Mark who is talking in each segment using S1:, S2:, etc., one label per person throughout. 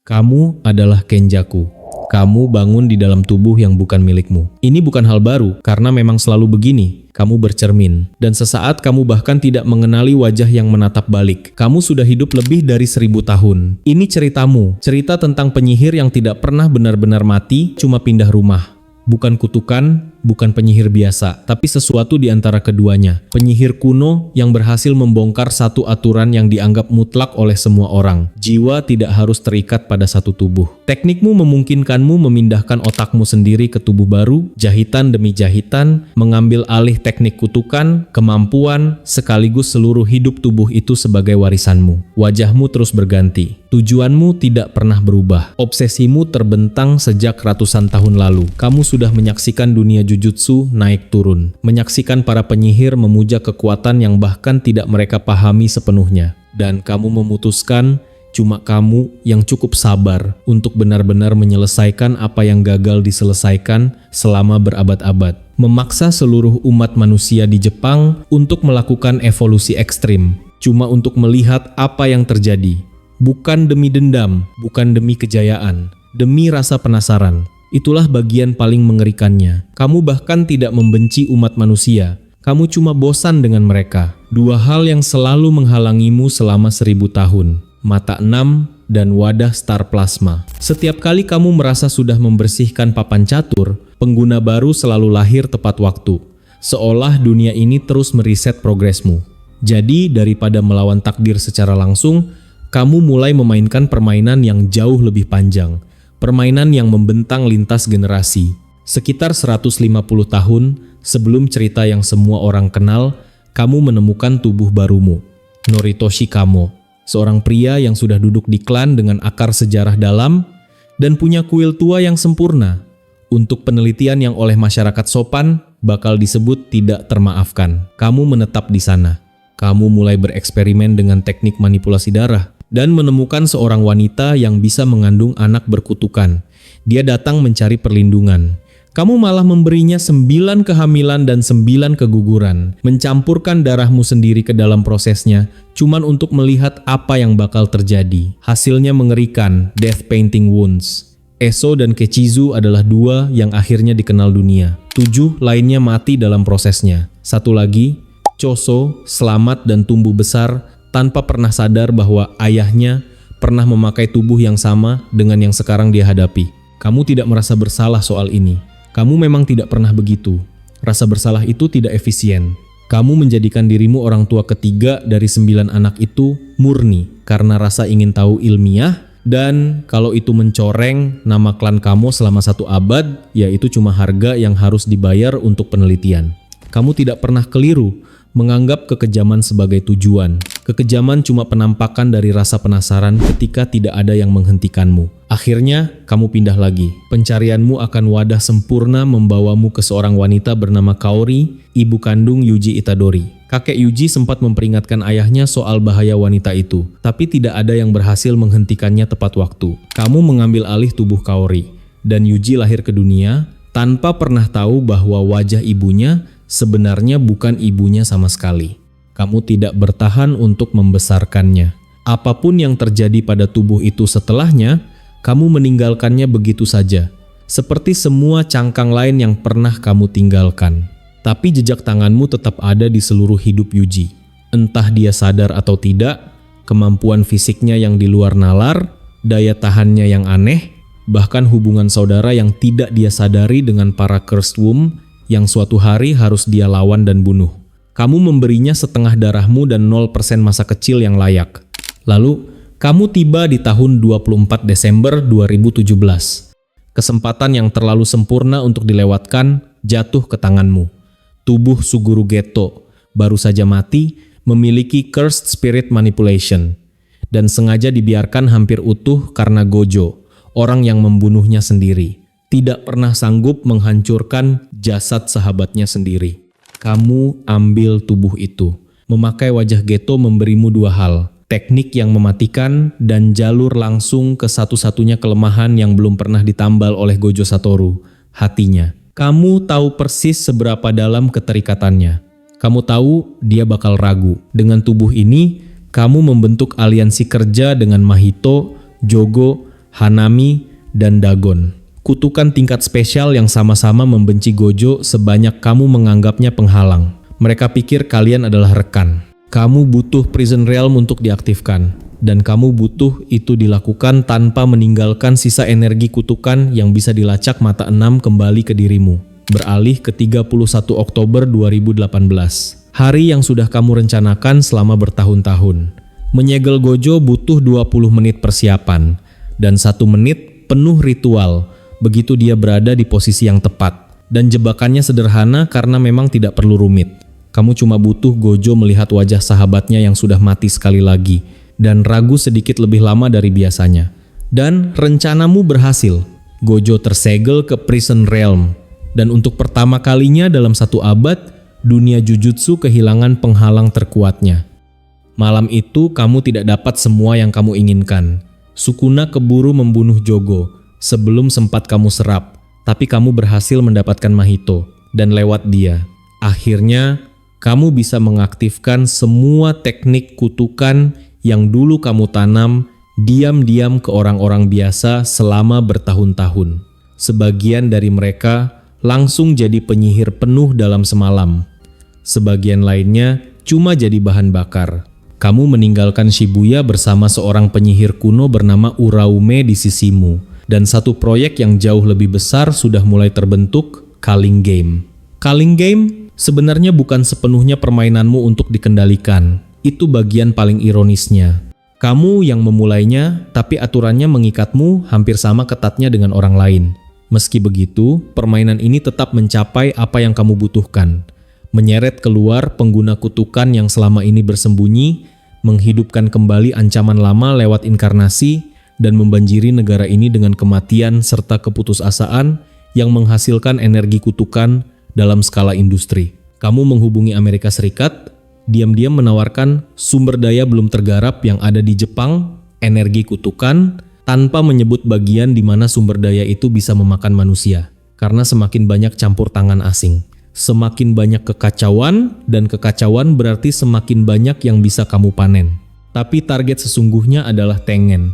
S1: Kamu adalah Kenjaku. Kamu bangun di dalam tubuh yang bukan milikmu. Ini bukan hal baru, karena memang selalu begini. Kamu bercermin, dan sesaat kamu bahkan tidak mengenali wajah yang menatap balik. Kamu sudah hidup lebih dari 1000 tahun. Ini ceritamu, cerita tentang penyihir yang tidak pernah benar-benar mati, cuma pindah rumah. Bukan kutukan, bukan penyihir biasa, tapi sesuatu di antara keduanya. Penyihir kuno yang berhasil membongkar satu aturan yang dianggap mutlak oleh semua orang. Jiwa tidak harus terikat pada satu tubuh. Teknikmu memungkinkanmu memindahkan otakmu sendiri ke tubuh baru, jahitan demi jahitan, mengambil alih teknik kutukan, kemampuan, sekaligus seluruh hidup tubuh itu sebagai warisanmu. Wajahmu terus berganti. Tujuanmu tidak pernah berubah. Obsesimu terbentang sejak ratusan tahun lalu. Kamu sudah menyaksikan dunia jujutsu naik turun. Menyaksikan para penyihir memuja kekuatan yang bahkan tidak mereka pahami sepenuhnya. Dan kamu memutuskan cuma kamu yang cukup sabar untuk benar-benar menyelesaikan apa yang gagal diselesaikan selama berabad-abad. Memaksa seluruh umat manusia di Jepang untuk melakukan evolusi ekstrim. Cuma untuk melihat apa yang terjadi. Bukan demi dendam, bukan demi kejayaan, demi rasa penasaran. Itulah bagian paling mengerikannya. Kamu bahkan tidak membenci umat manusia. Kamu cuma bosan dengan mereka. Dua hal yang selalu menghalangimu selama 1000 tahun. Mata 6 dan wadah star plasma. Setiap kali kamu merasa sudah membersihkan papan catur, pengguna baru selalu lahir tepat waktu. Seolah dunia ini terus meriset progresmu. Jadi daripada melawan takdir secara langsung, kamu mulai memainkan permainan yang jauh lebih panjang. Permainan yang membentang lintas generasi. Sekitar 150 tahun sebelum cerita yang semua orang kenal, kamu menemukan tubuh barumu. Noritoshi Kamo, seorang pria yang sudah duduk di klan dengan akar sejarah dalam dan punya kuil tua yang sempurna. Untuk penelitian yang oleh masyarakat sopan bakal disebut tidak termaafkan. Kamu menetap di sana. Kamu mulai bereksperimen dengan teknik manipulasi darah dan menemukan seorang wanita yang bisa mengandung anak berkutukan. Dia datang mencari perlindungan. Kamu malah memberinya 9 kehamilan dan 9 keguguran. Mencampurkan darahmu sendiri ke dalam prosesnya, cuman untuk melihat apa yang bakal terjadi. Hasilnya mengerikan, death painting wounds. Eso dan Kechizu adalah 2 yang akhirnya dikenal dunia. 7 lainnya mati dalam prosesnya. Satu lagi, Choso, selamat dan tumbuh besar tanpa pernah sadar bahwa ayahnya pernah memakai tubuh yang sama dengan yang sekarang dia hadapi. Kamu tidak merasa bersalah soal ini. Kamu memang tidak pernah begitu. Rasa bersalah itu tidak efisien. Kamu menjadikan dirimu orang tua ketiga dari 9 anak itu murni karena rasa ingin tahu ilmiah, dan kalau itu mencoreng nama klan kamu selama 1 abad, ya itu cuma harga yang harus dibayar untuk penelitian. Kamu tidak pernah keliru menganggap kekejaman sebagai tujuan. Kekejaman cuma penampakan dari rasa penasaran ketika tidak ada yang menghentikanmu. Akhirnya, kamu pindah lagi. Pencarianmu akan wadah sempurna membawamu ke seorang wanita bernama Kaori, ibu kandung Yuji Itadori. Kakek Yuji sempat memperingatkan ayahnya soal bahaya wanita itu, tapi tidak ada yang berhasil menghentikannya tepat waktu. Kamu mengambil alih tubuh Kaori, dan Yuji lahir ke dunia tanpa pernah tahu bahwa wajah ibunya sebenarnya bukan ibunya sama sekali. Kamu tidak bertahan untuk membesarkannya. Apapun yang terjadi pada tubuh itu setelahnya, kamu meninggalkannya begitu saja. Seperti semua cangkang lain yang pernah kamu tinggalkan. Tapi jejak tanganmu tetap ada di seluruh hidup Yuji. Entah dia sadar atau tidak, kemampuan fisiknya yang di luar nalar, daya tahannya yang aneh, bahkan hubungan saudara yang tidak dia sadari dengan para cursed womb yang suatu hari harus dia lawan dan bunuh. Kamu memberinya setengah darahmu dan 0% masa kecil yang layak. Lalu, kamu tiba di tahun 24 Desember 2017. Kesempatan yang terlalu sempurna untuk dilewatkan jatuh ke tanganmu. Tubuh Suguru Geto, baru saja mati, memiliki cursed spirit manipulation. Dan sengaja dibiarkan hampir utuh karena Gojo, orang yang membunuhnya sendiri. Tidak pernah sanggup menghancurkan jasad sahabatnya sendiri. Kamu ambil tubuh itu. Memakai wajah Geto memberimu 2 hal. Teknik yang mematikan dan jalur langsung ke satu-satunya kelemahan yang belum pernah ditambal oleh Gojo Satoru, hatinya. Kamu tahu persis seberapa dalam keterikatannya. Kamu tahu dia bakal ragu. Dengan tubuh ini, kamu membentuk aliansi kerja dengan Mahito, Jogo, Hanami, dan Dagon. Kutukan tingkat spesial yang sama-sama membenci Gojo sebanyak kamu menganggapnya penghalang. Mereka pikir kalian adalah rekan. Kamu butuh Prison Realm untuk diaktifkan, dan kamu butuh itu dilakukan tanpa meninggalkan sisa energi kutukan yang bisa dilacak mata enam kembali ke dirimu. Beralih ke 31 Oktober 2018. Hari yang sudah kamu rencanakan selama bertahun-tahun. Menyegel Gojo butuh 20 menit persiapan, dan 1 menit penuh ritual begitu dia berada di posisi yang tepat. Dan jebakannya sederhana karena memang tidak perlu rumit. Kamu cuma butuh Gojo melihat wajah sahabatnya yang sudah mati sekali lagi, dan ragu sedikit lebih lama dari biasanya. Dan rencanamu berhasil. Gojo tersegel ke Prison Realm, dan untuk pertama kalinya dalam 1 abad, dunia Jujutsu kehilangan penghalang terkuatnya. Malam itu kamu tidak dapat semua yang kamu inginkan. Sukuna keburu membunuh Jogo sebelum sempat kamu serap, tapi kamu berhasil mendapatkan Mahito, dan lewat dia, akhirnya kamu bisa mengaktifkan semua teknik kutukan yang dulu kamu tanam diam-diam ke orang-orang biasa selama bertahun-tahun. Sebagian dari mereka langsung jadi penyihir penuh dalam semalam. Sebagian lainnya cuma jadi bahan bakar. Kamu meninggalkan Shibuya bersama seorang penyihir kuno bernama Uraume di sisimu. Dan satu proyek yang jauh lebih besar sudah mulai terbentuk, Culling Game. Culling Game sebenarnya bukan sepenuhnya permainanmu untuk dikendalikan. Itu bagian paling ironisnya. Kamu yang memulainya, tapi aturannya mengikatmu hampir sama ketatnya dengan orang lain. Meski begitu, permainan ini tetap mencapai apa yang kamu butuhkan. Menyeret keluar pengguna kutukan yang selama ini bersembunyi, menghidupkan kembali ancaman lama lewat inkarnasi, dan membanjiri negara ini dengan kematian serta keputusasaan yang menghasilkan energi kutukan dalam skala industri. Kamu menghubungi Amerika Serikat, diam-diam menawarkan sumber daya belum tergarap yang ada di Jepang, energi kutukan, tanpa menyebut bagian di mana sumber daya itu bisa memakan manusia. Karena semakin banyak campur tangan asing, semakin banyak kekacauan, dan kekacauan berarti semakin banyak yang bisa kamu panen. Tapi target sesungguhnya adalah Tengen.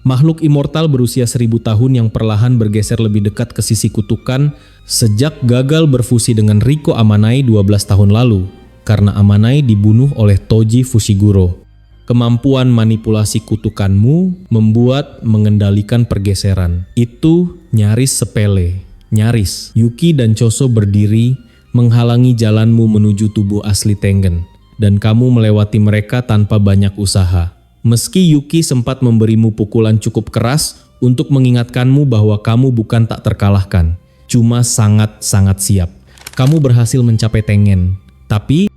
S1: Makhluk immortal berusia 1000 tahun yang perlahan bergeser lebih dekat ke sisi kutukan sejak gagal berfusi dengan Riko Amanai 12 tahun lalu, karena Amanai dibunuh oleh Toji Fushiguro. Kemampuan manipulasi kutukanmu membuat mengendalikan pergeseran. Itu nyaris sepele. Nyaris, Yuki dan Choso berdiri menghalangi jalanmu menuju tubuh asli Tengen, dan kamu melewati mereka tanpa banyak usaha. Meski Yuki sempat memberimu pukulan cukup keras untuk mengingatkanmu bahwa kamu bukan tak terkalahkan, cuma sangat-sangat siap. Kamu berhasil mencapai Tengen. Tapi,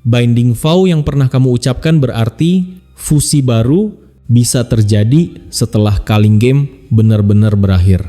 S1: Binding Vow yang pernah kamu ucapkan berarti fusi baru bisa terjadi setelah Culling Game benar-benar berakhir.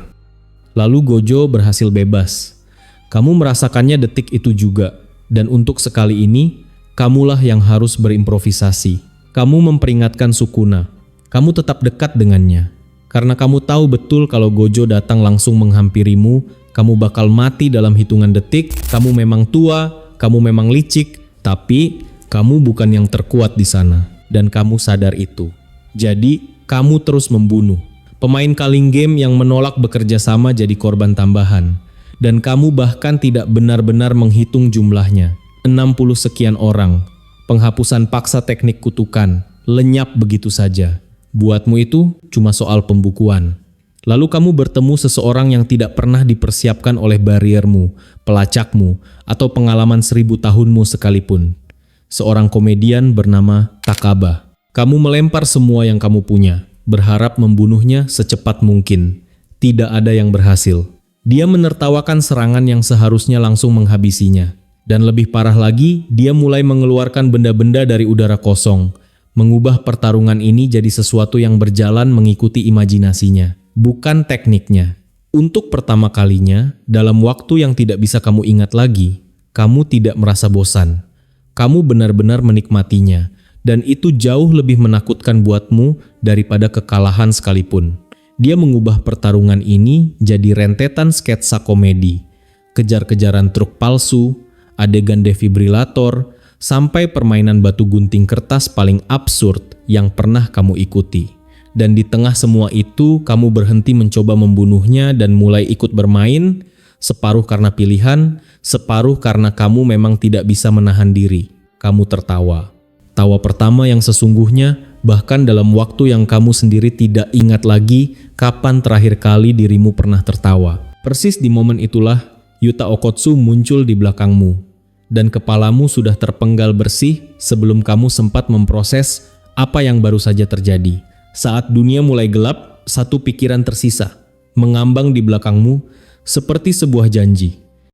S1: Lalu Gojo berhasil bebas. Kamu merasakannya detik itu juga, dan untuk sekali ini, kamulah yang harus berimprovisasi. Kamu memperingatkan Sukuna. Kamu tetap dekat dengannya. Karena kamu tahu betul kalau Gojo datang langsung menghampirimu, kamu bakal mati dalam hitungan detik. Kamu memang tua, kamu memang licik, tapi kamu bukan yang terkuat di sana. Dan kamu sadar itu. Jadi, kamu terus membunuh. Pemain Culling Game yang menolak bekerja sama jadi korban tambahan. Dan kamu bahkan tidak benar-benar menghitung jumlahnya. 60 sekian orang. Penghapusan paksa teknik kutukan, lenyap begitu saja. Buatmu itu cuma soal pembukuan. Lalu kamu bertemu seseorang yang tidak pernah dipersiapkan oleh bariermu, pelacakmu, atau pengalaman 1000 tahunmu sekalipun. Seorang komedian bernama Takaba. Kamu melempar semua yang kamu punya, berharap membunuhnya secepat mungkin. Tidak ada yang berhasil. Dia menertawakan serangan yang seharusnya langsung menghabisinya. Dan lebih parah lagi, dia mulai mengeluarkan benda-benda dari udara kosong, mengubah pertarungan ini jadi sesuatu yang berjalan mengikuti imajinasinya, bukan tekniknya. Untuk pertama kalinya, dalam waktu yang tidak bisa kamu ingat lagi, kamu tidak merasa bosan. Kamu benar-benar menikmatinya, dan itu jauh lebih menakutkan buatmu daripada kekalahan sekalipun. Dia mengubah pertarungan ini jadi rentetan sketsa komedi, kejar-kejaran truk palsu, adegan defibrilator, sampai permainan batu gunting kertas paling absurd yang pernah kamu ikuti. Dan di tengah semua itu, kamu berhenti mencoba membunuhnya dan mulai ikut bermain, separuh karena pilihan, separuh karena kamu memang tidak bisa menahan diri. Kamu tertawa. Tawa pertama yang sesungguhnya, bahkan dalam waktu yang kamu sendiri tidak ingat lagi kapan terakhir kali dirimu pernah tertawa. Persis di momen itulah, Yuta Okkotsu muncul di belakangmu. Dan kepalamu sudah terpenggal bersih sebelum kamu sempat memproses apa yang baru saja terjadi. Saat dunia mulai gelap, satu pikiran tersisa, mengambang di belakangmu seperti sebuah janji.